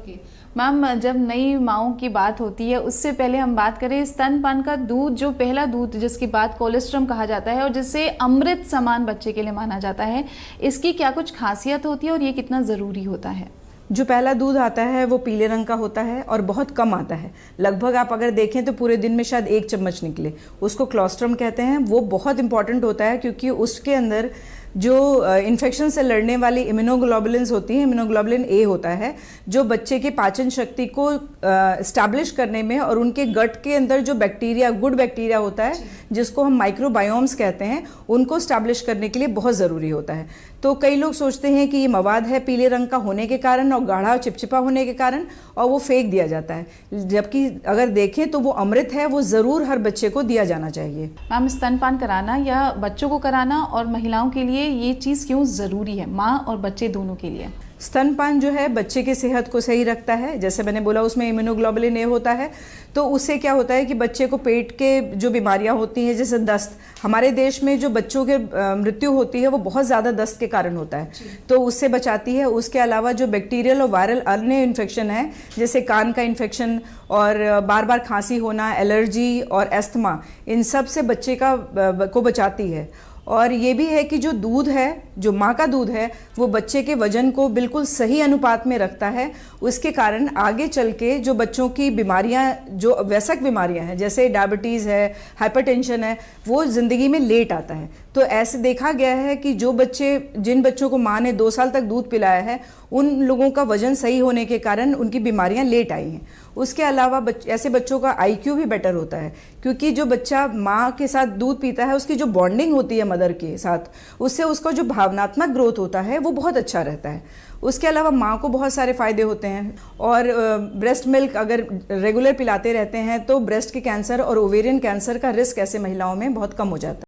Okay ma'am, जब नई माओं की बात होती है उससे पहले हम बात करें स्तनपान का दूध, जो पहला दूध जिसकी बात कोलेस्ट्रम कहा जाता है और जिसे अमृत समान बच्चे के लिए माना जाता है, इसकी क्या कुछ खासियत होती है और ये कितना ज़रूरी होता है? जो पहला दूध आता है वो पीले रंग का होता है और बहुत कम आता है। लगभग आप अगर देखें तो पूरे दिन में शायद 1 चम्मच निकले। उसको कोलेस्ट्रम कहते हैं। वो बहुत इंपॉर्टेंट होता है क्योंकि उसके अंदर जो इन्फेक्शन से लड़ने वाली इम्यूनोग्लोबुलिन्स होती हैं, इम्यूनोग्लोबुलिन ए होता है, जो बच्चे की पाचन शक्ति को इस्टेब्लिश करने में और उनके गट के अंदर जो बैक्टीरिया, गुड बैक्टीरिया होता है जिसको हम माइक्रोबायोम्स कहते हैं, उनको इस्टेब्लिश करने के लिए बहुत ज़रूरी होता है। तो कई लोग सोचते हैं कि ये मवाद है पीले रंग का होने के कारण और गाढ़ा चिपचिपा होने के कारण, और वो फेंक दिया जाता है, जबकि अगर देखें तो वो अमृत है, वो ज़रूर हर बच्चे को दिया जाना चाहिए। मैम, स्तनपान कराना या बच्चों को कराना और महिलाओं के लिए ये चीज़ क्यों ज़रूरी है, माँ और बच्चे दोनों के लिए? स्तनपान जो है बच्चे की सेहत को सही रखता है। जैसे मैंने बोला उसमें इम्यूनोग्लोबुलिन ए होता है, तो उससे क्या होता है कि बच्चे को पेट के जो बीमारियां होती हैं, जैसे दस्त, हमारे देश में जो बच्चों के मृत्यु होती है वो बहुत ज़्यादा दस्त के कारण होता है, तो उससे बचाती है। उसके अलावा जो बैक्टीरियल और वायरल अन्य इन्फेक्शन है, जैसे कान का इन्फेक्शन और बार बार खांसी होना, एलर्जी और अस्थमा, इन सब से बच्चे को बचाती है। और ये भी है कि जो दूध है, जो माँ का दूध है, वो बच्चे के वजन को बिल्कुल सही अनुपात में रखता है। उसके कारण आगे चल के जो बच्चों की बीमारियाँ, जो वयस्क बीमारियाँ हैं, जैसे डायबिटीज़ है, हाइपरटेंशन है, वो ज़िंदगी में लेट आता है। तो ऐसे देखा गया है कि जिन बच्चों को माँ ने 2 साल तक दूध पिलाया है, उन लोगों का वजन सही होने के कारण उनकी बीमारियां लेट आई हैं। उसके अलावा ऐसे बच्चों का IQ भी बेटर होता है, क्योंकि जो बच्चा माँ के साथ दूध पीता है, उसकी जो बॉन्डिंग होती है मदर के साथ, उससे उसका जो भावनात्मक ग्रोथ होता है वो बहुत अच्छा रहता है। उसके अलावा माँ को बहुत सारे फ़ायदे होते हैं। और ब्रेस्ट मिल्क अगर रेगुलर पिलाते रहते हैं तो ब्रेस्ट के कैंसर और ओवेरियन कैंसर का रिस्क ऐसे महिलाओं में बहुत कम हो जाता है।